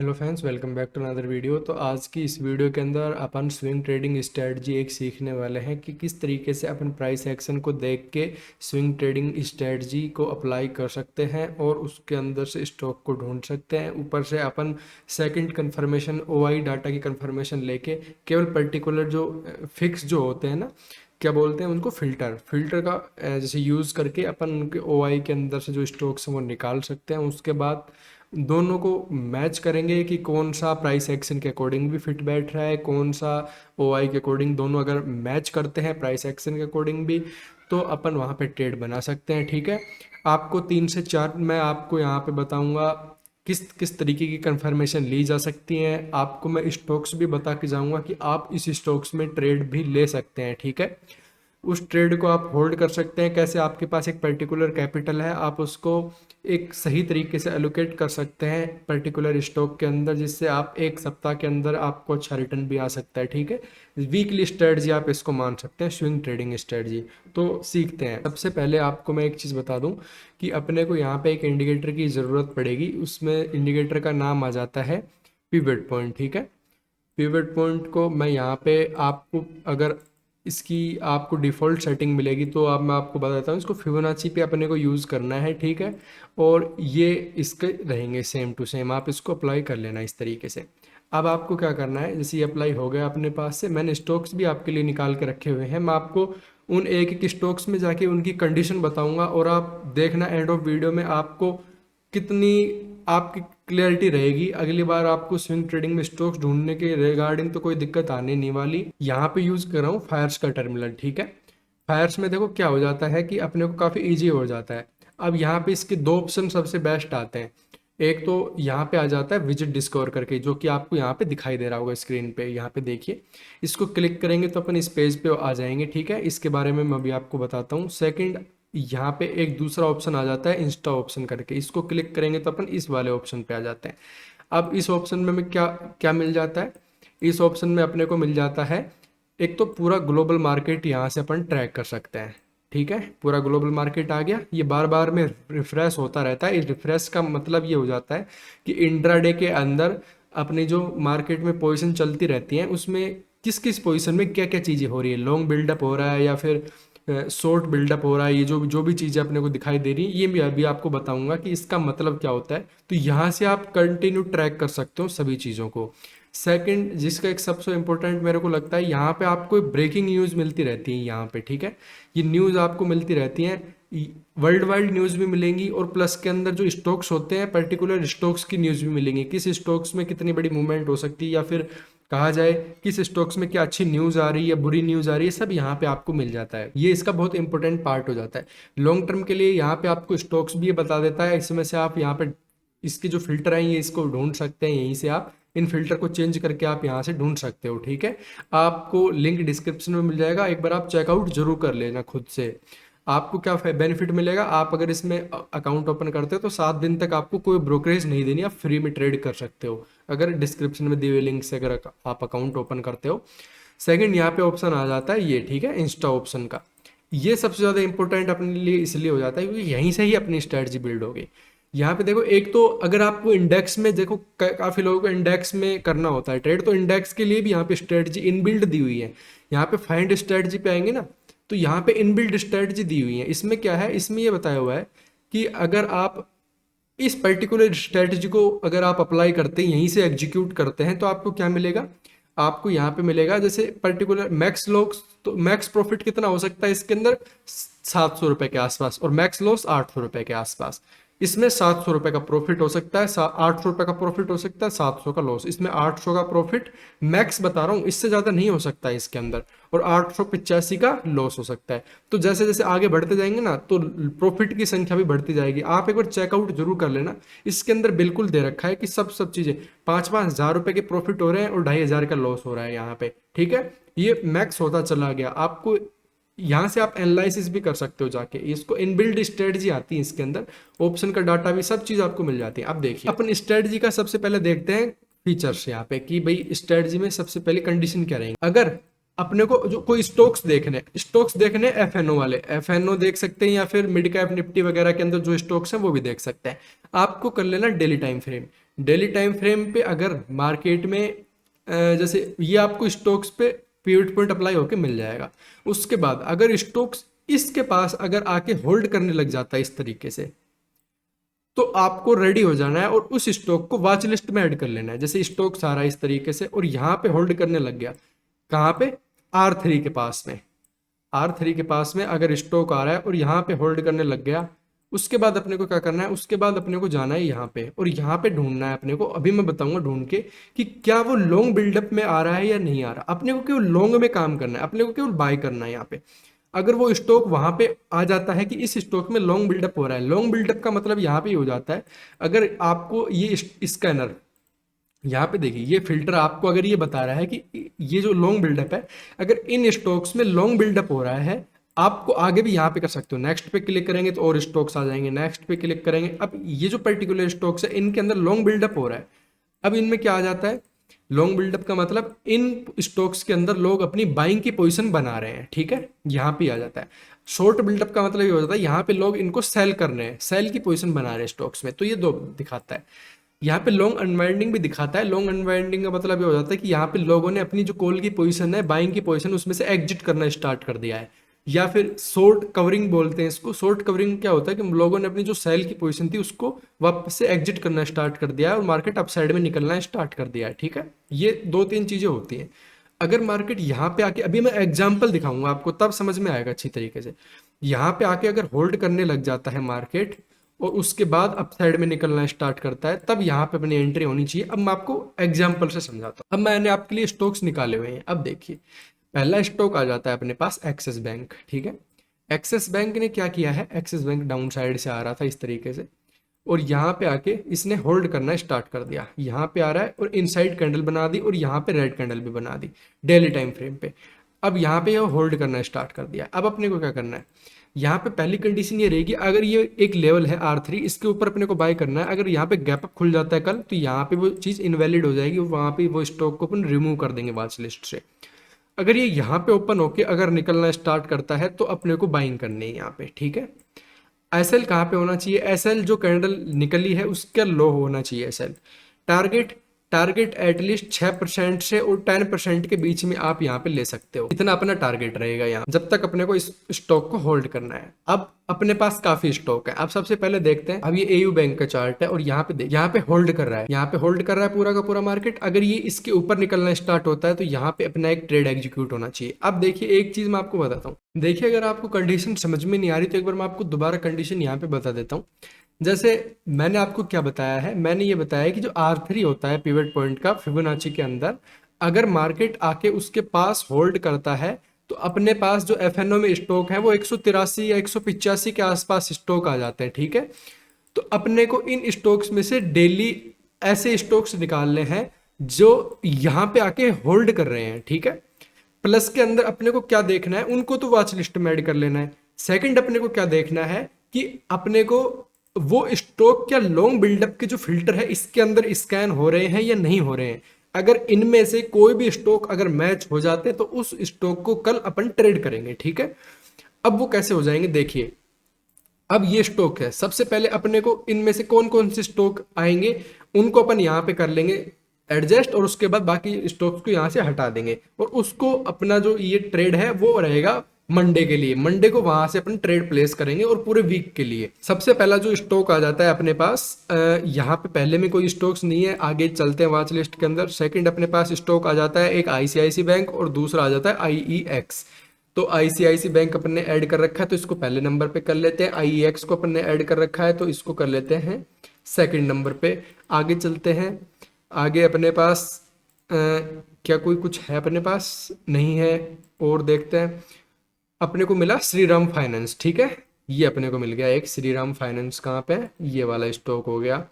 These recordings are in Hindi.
Hello friends, welcome back to another video. तो आज की इस वीडियो के अंदर अपन स्विंग ट्रेडिंग स्ट्रेटजी एक सीखने वाले हैं कि किस तरीके से अपन प्राइस एक्शन को देख के स्विंग ट्रेडिंग स्ट्रेटजी को अप्लाई कर सकते हैं और उसके अंदर से स्टॉक को ढूंढ सकते हैं। ऊपर से अपन सेकंड कंफर्मेशन ओआई डाटा की कंफर्मेशन लेके केवल पर्टिकुलर जो फिक्स जो होते हैं ना, क्या बोलते हैं उनको, फिल्टर फिल्टर का जैसे यूज़ करके अपन उनके ओआई के अंदर से जो स्टॉक्स हैं वो निकाल सकते हैं। उसके बाद दोनों को मैच करेंगे कि कौन सा प्राइस एक्शन के अकॉर्डिंग भी फिट बैठ रहा है, कौन सा ओआई के अकॉर्डिंग। दोनों अगर मैच करते हैं प्राइस एक्शन के अकॉर्डिंग भी, तो अपन वहाँ पे ट्रेड बना सकते हैं। ठीक है, आपको 3 से 4 मैं आपको यहाँ पे बताऊंगा किस किस तरीके की कंफर्मेशन ली जा सकती हैं। आपको मैं स्टॉक्स भी बता के जाऊंगा कि आप इस स्टॉक्स में ट्रेड भी ले सकते हैं। ठीक है, उस ट्रेड को आप होल्ड कर सकते हैं। कैसे? आपके पास एक पर्टिकुलर कैपिटल है, आप उसको एक सही तरीके से एलोकेट कर सकते हैं पर्टिकुलर स्टॉक के अंदर, जिससे आप एक सप्ताह के अंदर आपको अच्छा रिटर्न भी आ सकता है। ठीक है, वीकली स्ट्रेटजी आप इसको मान सकते हैं, स्विंग ट्रेडिंग स्ट्रेटजी। तो सीखते हैं। सबसे पहले आपको मैं एक चीज़ बता दूं कि अपने को यहाँ पे एक इंडिकेटर की ज़रूरत पड़ेगी। उसमें इंडिकेटर का नाम आ जाता है पिवट पॉइंट। ठीक है, पिवट पॉइंट को मैं यहाँ पे आपको, अगर इसकी आपको डिफ़ॉल्ट सेटिंग मिलेगी तो अब मैं आपको बताता हूँ, इसको फिबोनाची पे अपने को यूज़ करना है। ठीक है, और ये इसके रहेंगे सेम टू सेम, आप इसको अप्लाई कर लेना इस तरीके से। अब आपको क्या करना है, जैसे ये अप्लाई हो गया अपने पास से, मैंने स्टॉक्स भी आपके लिए निकाल के रखे हुए हैं। मैं आपको उन एक एक स्टॉक्स में जाके उनकी कंडीशन बताऊंगा और आप देखना एंड ऑफ वीडियो में आपको कितनी आपकी क्लियरिटी रहेगी। अगली बार आपको स्विंग ट्रेडिंग में स्टॉक्स ढूंढने के रिगार्डिंग तो कोई दिक्कत आने नहीं वाली। यहाँ पे यूज कर रहा हूँ फायर्स का टर्मिनल। ठीक है, फायर्स में देखो क्या हो जाता है कि अपने को काफ़ी इजी हो जाता है। अब यहाँ पे इसके दो ऑप्शन सबसे बेस्ट आते हैं। एक तो यहाँ पे आ जाता है विजिट डिस्कवर करके, जो कि आपको यहाँ पे दिखाई दे रहा होगा स्क्रीन पे। यहाँ पे देखिए, इसको क्लिक करेंगे तो अपन इस पेज पे आ जाएंगे। ठीक है, इसके बारे में मैं अभी आपको बताता हूँ। सेकंड, यहाँ पे एक दूसरा ऑप्शन आ जाता है इंस्टा ऑप्शन करके, इसको क्लिक करेंगे तो अपन इस वाले ऑप्शन पे आ जाते हैं। अब इस ऑप्शन में हमें क्या क्या मिल जाता है, इस ऑप्शन में अपने को मिल जाता है एक तो पूरा ग्लोबल मार्केट, यहाँ से अपन ट्रैक कर सकते हैं। ठीक है, पूरा ग्लोबल मार्केट आ गया। ये बार बार में रिफ्रेश होता रहता है। इस रिफ्रेश का मतलब ये हो जाता है कि इंट्राडे के अंदर अपनी जो मार्केट में पोजीशन चलती रहती हैं, उसमें किस किस पोजीशन में क्या क्या चीज़ें हो रही है, लॉन्ग बिल्डअप हो रहा है या फिर शॉर्ट बिल्डअप हो रहा है, ये जो जो भी चीज़ें अपने को दिखाई दे रही है, ये मैं अभी आपको बताऊंगा कि इसका मतलब क्या होता है। तो यहाँ से आप कंटिन्यू ट्रैक कर सकते हो सभी चीज़ों को। सेकंड, जिसका एक सबसे इम्पोर्टेंट मेरे को लगता है, यहाँ पे आपको ब्रेकिंग न्यूज़ मिलती रहती है यहाँ पे। ठीक है, ये न्यूज़ आपको मिलती रहती हैं, वर्ल्ड वाइड न्यूज़ भी मिलेंगी और प्लस के अंदर जो स्टॉक्स होते हैं पर्टिकुलर स्टॉक्स की न्यूज़ भी मिलेंगी। किस स्टॉक्स में कितनी बड़ी मूवमेंट हो सकती है, या फिर कहा जाए किस स्टॉक्स में क्या अच्छी न्यूज़ आ रही है, बुरी न्यूज़ आ रही है, सब यहाँ पे आपको मिल जाता है। ये इसका बहुत इंपॉर्टेंट पार्ट हो जाता है लॉन्ग टर्म के लिए। यहाँ पे आपको स्टॉक्स भी ये बता देता है, इसमें से आप यहाँ पे इसके जो फिल्टर हैं ये इसको ढूंढ सकते हैं। यहीं से आप इन फिल्टर को चेंज करके आप यहाँ से ढूंढ सकते हो। ठीक है, आपको लिंक डिस्क्रिप्शन में मिल जाएगा, एक बार आप चेकआउट जरूर कर लेना खुद से। आपको क्या बेनिफिट मिलेगा, आप अगर इसमें अकाउंट ओपन करते हो तो 7 दिन तक आपको कोई ब्रोकरेज नहीं देनी, आप फ्री में ट्रेड कर सकते हो अगर डिस्क्रिप्शन में दिए हुए लिंक से अगर आप अकाउंट ओपन करते हो। सेकंड, यहाँ पे ऑप्शन आ जाता है ये, ठीक है, इंस्टा ऑप्शन का। ये सबसे ज़्यादा इंपॉर्टेंट अपने लिए इसलिए हो जाता है क्योंकि यहीं से ही अपनी स्ट्रेटजी बिल्ड होगी। यहाँ पे देखो, एक तो अगर आपको इंडेक्स में देखो, काफ़ी लोगों को इंडेक्स में करना होता है ट्रेड, तो इंडेक्स के लिए भी यहाँ पे स्ट्रेटजी इनबिल्ड दी हुई है। यहाँ पे फाइंड स्ट्रेटजी पे आएंगे ना, तो यहाँ पे इनबिल्ड स्ट्रेटजी दी हुई है। इसमें क्या है, इसमें ये बताया हुआ है कि अगर आप इस पर्टिकुलर स्ट्रेटजी को अगर आप अप्लाई करते हैं, यहीं से एग्जीक्यूट करते हैं, तो आपको क्या मिलेगा, आपको यहाँ पे मिलेगा जैसे पर्टिकुलर मैक्स लॉस। तो मैक्स प्रॉफिट कितना हो सकता है इसके अंदर, 700 रुपए के आसपास, और मैक्स लॉस 800 रुपए के आसपास। इसमें 700 रुपए का प्रॉफिट हो सकता है, 800 रुपए का प्रॉफिट हो सकता है, 700 का लॉस। इसमें 800 का प्रॉफिट मैक्स बता रहा हूँ, इससे ज़्यादा नहीं हो सकता है इसके अंदर, और 885 का लॉस हो सकता है। तो जैसे जैसे आगे बढ़ते जाएंगे ना, तो प्रॉफिट की संख्या भी बढ़ती जाएगी। आप एक बार चेकआउट जरूर कर लेना, इसके अंदर बिल्कुल दे रखा है कि सब चीज़ें 5-5 हज़ार रुपए के प्रॉफिट हो रहे हैं और 2,500 का लॉस हो रहा है यहाँ पे। ठीक है, ये मैक्स होता चला गया। आपको यहाँ से आप एनालिसिस भी कर सकते हो जाके, इसको इनबिल्ड स्ट्रेटजी आती है इसके अंदर, ऑप्शन का डाटा भी सब चीज़ आपको मिल जाती है। अब देखिए, अपन स्ट्रेटजी का सबसे पहले देखते हैं फीचर्स यहाँ पे कि भाई स्ट्रेटजी में सबसे पहले कंडीशन क्या रहेंगे। अगर अपने को जो कोई स्टॉक्स देखने एफएनओ वाले, एफएनओ देख सकते हैं, या फिर मिड कैप निफ्टी वगैरह के अंदर जो स्टॉक्स हैं वो भी देख सकते हैं। आपको कर लेना daily time frame. Daily time frame पे अगर मार्केट में जैसे ये आपको स्टॉक्स पे पिवट पॉइंट अप्लाई होके मिल जाएगा। उसके बाद अगर स्टॉक्स इसके पास अगर आके होल्ड करने लग जाता है इस तरीके से, तो आपको रेडी हो जाना है और उस स्टॉक को वॉच लिस्ट में ऐड कर लेना है। जैसे स्टॉक्स आ रहा है इस तरीके से और यहाँ पे होल्ड करने लग गया, कहाँ पे, R3 के पास में, R3 के पास में अगर स्टॉक आ रहा है और यहाँ पे होल्ड करने लग गया, उसके बाद अपने को क्या करना है, उसके बाद अपने को जाना है यहाँ पे और यहाँ पे ढूंढना है अपने को। अभी मैं बताऊंगा ढूंढ के कि क्या वो लॉन्ग बिल्डअप में आ रहा है या नहीं आ रहा। अपने को केवल लॉन्ग में काम करना है, अपने को केवल बाय करना है यहाँ पे। अगर वो स्टॉक वहां पे आ जाता है कि इस स्टॉक में लॉन्ग बिल्डअप हो रहा है, लॉन्ग बिल्डअप का मतलब यहाँ पे ही हो जाता है, अगर आपको ये स्कैनर यहाँ पे देखिए, ये फिल्टर आपको अगर ये बता रहा है कि ये जो लॉन्ग बिल्डअप है, अगर इन स्टॉक्स में लॉन्ग बिल्डअप हो रहा है, आपको आगे भी यहाँ पे कर सकते हो। नेक्स्ट पे क्लिक करेंगे तो और स्टॉक्स आ जाएंगे, नेक्स्ट पे क्लिक करेंगे। अब ये जो पर्टिकुलर स्टॉक्स है इनके अंदर लॉन्ग बिल्डअप हो रहा है। अब इनमें क्या आ जाता है, लॉन्ग बिल्डअप का मतलब इन स्टॉक्स के अंदर लोग अपनी बाइंग की पोजीशन बना रहे हैं, ठीक है, यहाँ पे आ जाता है। शॉर्ट बिल्डअप का मतलब ये हो जाता है यहाँ पे लोग इनको सेल कर रहे हैं, सेल की पोजीशन बना रहे हैं स्टॉक्स में, तो ये दो दिखाता है। यहाँ पे लॉन्ग अनवाइंडिंग भी दिखाता है। लॉन्ग अनवाइंडिंग का मतलब ये हो जाता है कि यहाँ पे लोगों ने अपनी जो कॉल की पोजीशन है, बाइंग की पोजीशन, उसमें से एग्जिट करना स्टार्ट कर दिया है। या फिर शॉर्ट कवरिंग बोलते हैं इसको। शॉर्ट कवरिंग क्या होता है कि लोगों ने अपनी जो सेल की पोजीशन थी उसको वापस से एग्जिट करना स्टार्ट कर दिया है और मार्केट अपसाइड में निकलना स्टार्ट कर दिया है, ठीक है। ये दो तीन चीजें होती हैं। अगर मार्केट यहाँ पे आके, अभी मैं एग्जाम्पल दिखाऊंगा आपको तब समझ में आएगा अच्छी तरीके से। यहाँ पे आके अगर होल्ड करने लग जाता है मार्केट और उसके बाद अप साइड में निकलना स्टार्ट करता है, तब यहाँ पे अपनी एंट्री होनी चाहिए। अब मैं आपको एग्जांपल से समझाता हूँ। अब मैंने आपके लिए स्टॉक्स निकाले हुए हैं। अब देखिए, पहला स्टॉक आ जाता है अपने पास एक्सिस बैंक, ठीक है। एक्सिस बैंक ने क्या किया है, एक्सिस बैंक डाउन साइड से आ रहा था इस तरीके से और यहाँ पे आके इसने होल्ड करना स्टार्ट कर दिया। यहाँ पे आ रहा है और इनसाइड कैंडल बना दी और यहाँ पे रेड कैंडल भी बना दी डेली टाइम फ्रेम पे। अब यहाँ पे ये होल्ड करना स्टार्ट कर दिया। अब अपने को क्या करना है, यहाँ पे पहली कंडीशन ये रहेगी, अगर ये एक लेवल है R3, इसके ऊपर अपने को बाय करना है। अगर यहाँ पे गैप अप खुल जाता है कल, तो यहाँ पे वो चीज़ इनवैलिड हो जाएगी, वहाँ पे वो स्टॉक को अपन रिमूव कर देंगे वॉच लिस्ट से। अगर ये यहाँ पे ओपन होके अगर निकलना स्टार्ट करता है तो अपने को बाइंग करनी है यहाँ पे, ठीक है। एसएल कहाँ पे होना चाहिए, एसएल जो कैंडल निकली है उसका लो होना चाहिए एसएल। टारगेट, टारगेट एटलीस्ट 6% से और 10% के बीच में आप यहाँ पे ले सकते हो, इतना अपना टारगेट रहेगा यहाँ, जब तक अपने को इस स्टॉक को होल्ड करना है। अब अपने पास काफी स्टॉक है। अब सबसे पहले देखते हैं, अब ये एयू बैंक का चार्ट है और यहाँ पे देख, यहाँ पे होल्ड कर रहा है, यहाँ पे होल्ड कर रहा है पूरा का पूरा मार्केट। अगर ये इसके ऊपर निकलना स्टार्ट होता है तो यहाँ पे अपना एक ट्रेड एग्जीक्यूट होना चाहिए। अब देखिए, एक चीज मैं आपको बताता हूँ। देखिए, अगर आपको कंडीशन समझ में नहीं आ रही तो एक बार मैं आपको दोबारा कंडीशन यहाँ पे बता देता हूँ। जैसे मैंने आपको क्या बताया है, मैंने ये बताया है कि जो R3 होता है पिवट पॉइंट का फिबोनाची के अंदर, अगर मार्केट आके उसके पास होल्ड करता है तो अपने पास जो FNO में स्टॉक है वो 183 या 185 के आसपास स्टॉक आ जाते हैं, ठीक है। तो अपने को इन स्टॉक्स में से डेली ऐसे स्टॉक्स निकालने हैं जो यहाँ पे आके होल्ड कर रहे हैं, ठीक है। प्लस के अंदर अपने को क्या देखना है, उनको तो वॉच लिस्ट में ऐड कर लेना है। सेकंड अपने को क्या देखना है कि अपने को वो स्टॉक क्या लॉन्ग बिल्डअप के जो फिल्टर है इसके अंदर स्कैन हो रहे हैं या नहीं हो रहे हैं। अगर इनमें से कोई भी स्टॉक अगर मैच हो जाते हैं तो उस स्टॉक को कल अपन ट्रेड करेंगे, ठीक है। अब वो कैसे हो जाएंगे, देखिए। अब ये स्टॉक है, सबसे पहले अपने को इनमें से कौन कौन से स्टॉक आएंगे उनको अपन यहाँ पे कर लेंगे एडजस्ट और उसके बाद बाकी स्टॉक्स को यहाँ से हटा देंगे और उसको अपना जो ये ट्रेड है वो रहेगा मंडे के लिए। मंडे को वहां से अपन ट्रेड प्लेस करेंगे और पूरे वीक के लिए। सबसे पहला जो स्टॉक आ जाता है अपने पास, यहाँ पे पहले में कोई स्टॉक्स नहीं है, आगे चलते हैं वॉच लिस्ट के अंदर। सेकंड अपने पास स्टॉक आ जाता है एक ICICI बैंक और दूसरा आ जाता है IEX। तो ICICI बैंक अपन ने ऐड कर रखा है तो इसको पहले नंबर पे कर लेते हैं। IEX को अपन ने ऐड कर रखा है तो इसको कर लेते हैं सेकंड नंबर पे। आगे चलते हैं, आगे अपने पास क्या कोई कुछ है अपने पास, नहीं है। और देखते हैं, अपने को मिला श्रीराम फाइनेंस, ठीक है। ये अपने को मिल गया एक श्रीराम फाइनेंस, कहाँ पे, ये वाला स्टॉक हो गया।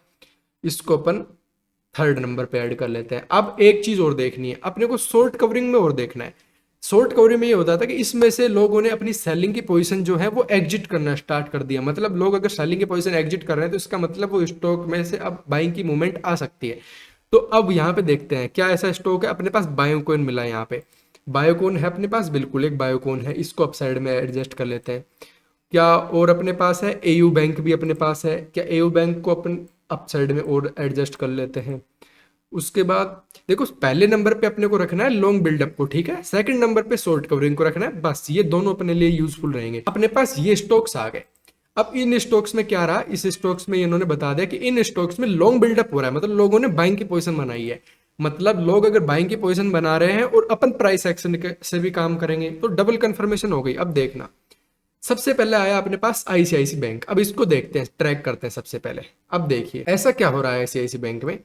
इसको अपन थर्ड नंबर पे ऐड कर लेते हैं। अब एक चीज और देखनी है अपने को, शॉर्ट कवरिंग में और देखना है। शॉर्ट कवरिंग में ये होता था कि इसमें से लोगों ने अपनी सेलिंग की पोजीशन जो है वो एग्जिट करना स्टार्ट कर दिया। मतलब लोग अगर सेलिंग की पोजीशन एग्जिट कर रहे हैं तो इसका मतलब वो स्टॉक में से अब बाइंग की मूवमेंट आ सकती है। तो अब यहाँ पे देखते हैं क्या ऐसा स्टॉक है अपने पास। बायोकॉइन मिला है यहाँ पे, बायोकॉइन है अपने पास, बिल्कुल एक बायोकॉइन है। इसको अप साइड में एडजस्ट कर लेते हैं। क्या और अपने पास है, एयू बैंक भी अपने पास है। क्या एयू बैंक को अपन अप साइड में और एडजस्ट कर लेते हैं। उसके बाद देखो पहले नंबर पे अपने को रखना है लॉन्ग बिल्डअप को, ठीक है, सेकंड नंबर पे शॉर्ट कवरिंग को रखना है, बस ये दोनों अपने लिए यूजफुल रहेंगे। अपने पास ये स्टॉक्स आ गए। अब इन स्टॉक्स में क्या रहा, इस स्टॉक्स में इन्होंने बता दिया कि इन स्टॉक्स में लॉन्ग बिल्डअप हो रहा है, मतलब लोगों ने बाइंग की पोजीशन बनाई है। मतलब लोग अगर बाइंग की पोजीशन बना रहे हैं और अपन प्राइस एक्शन से भी काम करेंगे तो डबल कंफर्मेशन हो गई। अब देखना, सबसे पहले आया अपने पास आईसीआईसी बैंक। अब इसको देखते हैं, ट्रैक करते हैं सबसे पहले। अब देखिए ऐसा क्या हो रहा है आईसीआईसी बैंक में।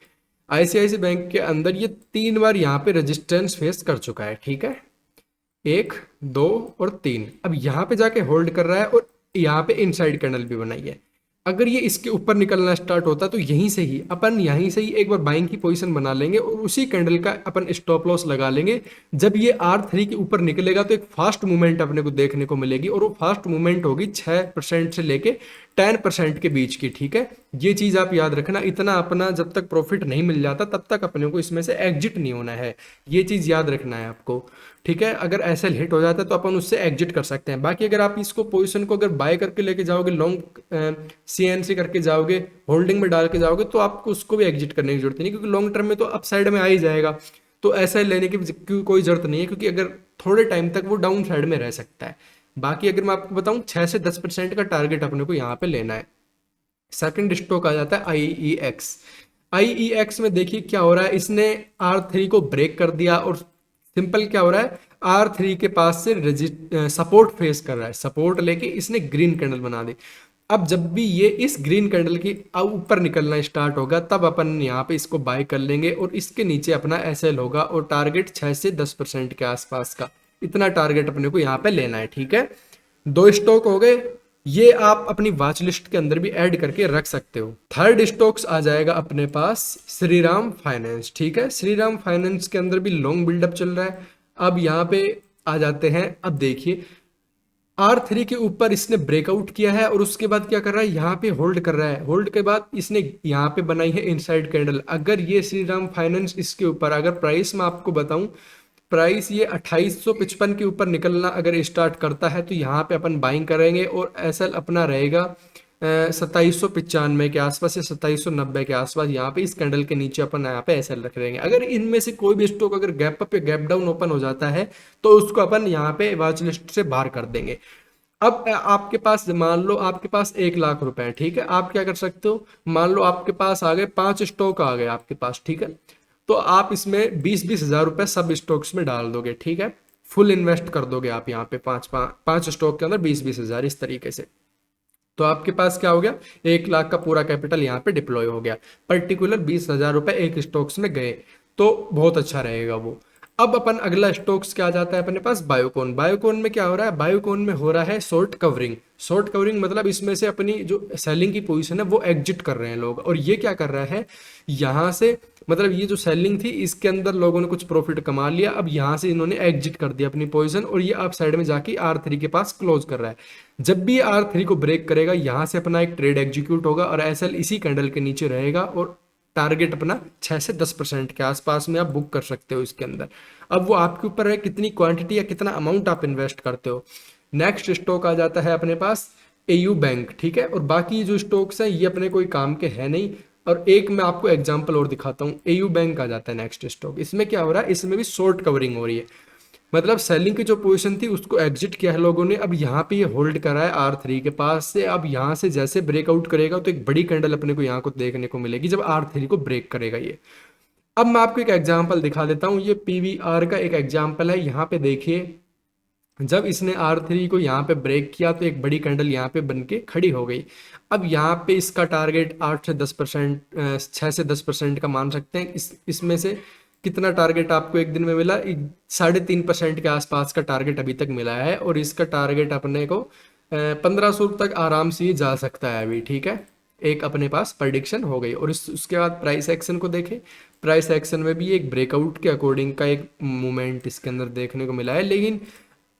आईसीआईसी बैंक के अंदर ये 3 बार यहाँ पे रेजिस्टेंस फेस कर चुका है, ठीक है, 1, 2 और 3। अब यहाँ पे जाके होल्ड कर रहा है और यहाँ पे इनसाइड कैंडल भी बनाई है। अगर ये इसके ऊपर निकलना स्टार्ट होता तो यहीं से ही एक बार बाइंग की पोजीशन बना लेंगे और उसी कैंडल का अपन स्टॉप लॉस लगा लेंगे। जब ये R3 के ऊपर निकलेगा तो एक फास्ट मूवमेंट अपने को देखने को मिलेगी और वो फास्ट मूवमेंट होगी 6% से लेके 10% के बीच की, ठीक है। ये चीज आप याद रखना, इतना अपना जब तक प्रॉफिट नहीं मिल जाता तब तक अपने को इसमें से एग्जिट नहीं होना है, ये चीज याद रखना है आपको, ठीक है। अगर ऐसे हिट हो जाता है तो अपन उससे एग्जिट कर सकते हैं। बाकी अगर आप इसको पोजीशन को अगर बाय करके लेके जाओगे, लॉन्ग सीएनसी करके जाओगे, होल्डिंग में डाल के जाओगे, तो आपको उसको भी एग्जिट करने की जरूरत नहीं, क्योंकि लॉन्ग टर्म में तो अप साइड में आ ही जाएगा। तो ऐसा लेने की कोई जरूरत नहीं है, क्योंकि अगर थोड़े टाइम तक वो डाउन साइड में रह सकता है। बाकी अगर मैं आपको बताऊं 6 से 10% का टारगेट अपने को यहाँ पे लेना है। सेकंड स्टॉक आ जाता है आईईएक्स। आईईएक्स में देखिए क्या हो रहा है, इसने R3 को ब्रेक कर दिया और सिंपल क्या हो रहा है, R3 के पास से सपोर्ट फेस कर रहा है, सपोर्ट लेके इसने ग्रीन कैंडल बना दी। अब जब भी ये इस ग्रीन कैंडल की ऊपर निकलना स्टार्ट होगा तब अपन यहाँ पे इसको बाय कर लेंगे और इसके नीचे अपना एसएल होगा और टारगेट 6 से 10% के आसपास का, इतना टारगेट अपने को यहाँ पे लेना है, ठीक है। 2 स्टॉक हो गए, ये आप अपनी वॉच लिस्ट के अंदर भी ऐड करके रख सकते हो। थर्ड स्टॉक्स आ जाएगा अपने पास श्रीराम फाइनेंस, ठीक है। श्रीराम फाइनेंस के अंदर भी लॉन्ग बिल्डअप चल रहा है। अब यहाँ पे आ जाते हैं, अब देखिए R3 के ऊपर इसने ब्रेकआउट किया है और उसके बाद क्या कर रहा है, यहाँ पे होल्ड कर रहा है। होल्ड के बाद इसने यहाँ पे बनाई है इनसाइड कैंडल। अगर ये श्रीराम फाइनेंस इसके ऊपर, अगर प्राइस में आपको बताऊं, प्राइस ये 2855 के ऊपर निकलना अगर स्टार्ट करता है तो यहाँ पे अपन बाइंग करेंगे और एसएल अपना रहेगा 2795 के आसपास या 2790 के आसपास। यहाँ पे इस कैंडल के नीचे अपन यहाँ पे एसएल रख लेंगे। अगर इनमें से कोई भी स्टॉक अगर गैप अप या गैप डाउन ओपन हो जाता है तो उसको अपन यहाँ पे वॉच लिस्ट से बाहर कर देंगे। अब आपके पास, मान लो आपके पास 1 लाख रुपए है, ठीक है, आप क्या कर सकते हो, मान लो आपके पास आ गए 5 स्टॉक आ गए आपके पास, ठीक है, तो आप इसमें 20-20 हज़ार रुपए सब स्टॉक्स में डाल दोगे, ठीक है, फुल इन्वेस्ट कर दोगे आप यहाँ पे 5 स्टॉक के अंदर 20-20 हज़ार इस तरीके से। तो आपके पास क्या हो गया, 1 लाख का पूरा कैपिटल यहाँ पे डिप्लॉय हो गया, पर्टिकुलर 20 हज़ार रुपए एक स्टॉक्स में गए, तो बहुत अच्छा रहेगा वो। अब अपन अगला स्टॉक्स क्या आ जाता है अपने पास, बायोकॉन। बायोकॉन में क्या हो रहा है, बायोकॉन में हो रहा है शॉर्ट कवरिंग। शॉर्ट कवरिंग मतलब इसमें से अपनी जो सेलिंग की पोजीशन है वो एग्जिट कर रहे हैं लोग। और ये क्या कर रहा है, यहाँ से मतलब ये जो सेलिंग थी इसके अंदर लोगों ने कुछ प्रॉफिट कमा लिया, अब यहाँ से इन्होंने एग्जिट कर दिया अपनी पोजीशन और ये अप साइड में जाके R3 के पास क्लोज कर रहा है। जब भी R3 को ब्रेक करेगा यहाँ से अपना एक ट्रेड एग्जीक्यूट होगा और एसएल इसी कैंडल के नीचे रहेगा और टारगेट अपना 6 से 10% के आसपास में आप बुक कर सकते हो इसके अंदर। अब वो आपके ऊपर है कितनी क्वांटिटी या कितना अमाउंट आप इन्वेस्ट करते हो। नेक्स्ट स्टॉक आ जाता है अपने पास एयू बैंक, ठीक है, और बाकी जो स्टॉक्स हैं ये अपने कोई काम के है नहीं। और एक मैं आपको एग्जांपल और दिखाता हूँ, एयू बैंक आ जाता है नेक्स्ट स्टॉक। इसमें क्या हो रहा है, इसमें भी शॉर्ट कवरिंग हो रही है, मतलब सेलिंग की जो पोजीशन थी उसको एग्जिट किया है लोगों ने। अब यहाँ पे ये होल्ड करा है R3 के पास से। अब यहाँ से जैसे ब्रेकआउट करेगा तो एक बड़ी कैंडल अपने को यहाँ को देखने को मिलेगी जब R3 को ब्रेक करेगा ये। अब मैं आपको एक एग्जांपल दिखा देता हूँ, ये PVR का एक एग्जांपल है। यहाँ पे देखिए जब इसने R3 को यहाँ पे ब्रेक किया तो एक बड़ी कैंडल यहाँ पे बन के खड़ी हो गई। अब यहाँ पे इसका टारगेट 8 से 10%, 6 से 10% का मान सकते हैं। इसमें से कितना टारगेट आपको एक दिन में मिला, 3.5% के आसपास का टारगेट अभी तक मिला है और इसका टारगेट अपने को 1500 तक आराम से ही जा सकता है अभी, ठीक है, एक अपने पास प्रडिक्शन हो गई। और उसके बाद प्राइस एक्शन को देखें, प्राइस एक्शन में भी एक ब्रेकआउट के अकॉर्डिंग का एक मूवमेंट इसके अंदर देखने को मिला है। लेकिन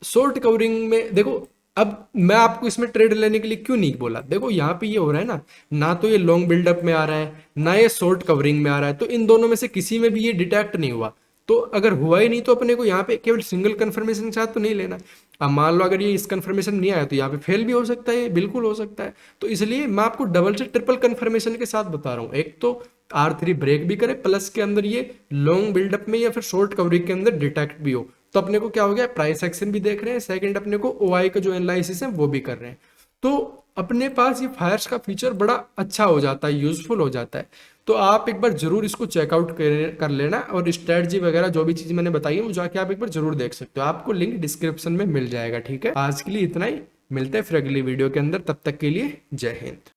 शॉर्ट कवरिंग में देखो, अब मैं आपको इसमें ट्रेड लेने के लिए क्यों नहीं बोला, देखो यहाँ पे ये हो रहा है ना तो ये लॉन्ग बिल्डअप में आ रहा है ना ये शॉर्ट कवरिंग में आ रहा है, तो इन दोनों में से किसी में भी ये डिटेक्ट नहीं हुआ। तो अगर हुआ ही नहीं तो अपने को यहाँ पे केवल सिंगल कंफर्मेशन के साथ तो नहीं लेना। अब मान लो अगर ये इस कंफर्मेशन नहीं आया तो यहाँ पे फेल भी हो सकता है, बिल्कुल हो सकता है। तो इसलिए मैं आपको डबल से ट्रिपल कंफर्मेशन के साथ बता रहा हूँ। एक तो R3 ब्रेक भी करे, प्लस के अंदर ये लॉन्ग बिल्डअप में या फिर शॉर्ट कवरिंग के अंदर डिटेक्ट भी हो, तो अपने को क्या हो गया, प्राइस एक्शन भी देख रहे हैं, सेकंड अपने को OI का जो एनालिसिस है वो भी कर रहे हैं। तो अपने पास ये फायर्स का फीचर बड़ा अच्छा हो जाता है, यूजफुल हो जाता है। तो आप एक बार जरूर इसको चेकआउट कर लेना, और स्ट्रेटजी वगैरह जो भी चीज मैंने बताई है वो जाके आप एक बार जरूर देख सकते हो, आपको लिंक डिस्क्रिप्शन में मिल जाएगा। ठीक है, आज के लिए इतना ही, मिलते हैं फिर अगली वीडियो के अंदर, तब तक के लिए जय हिंद।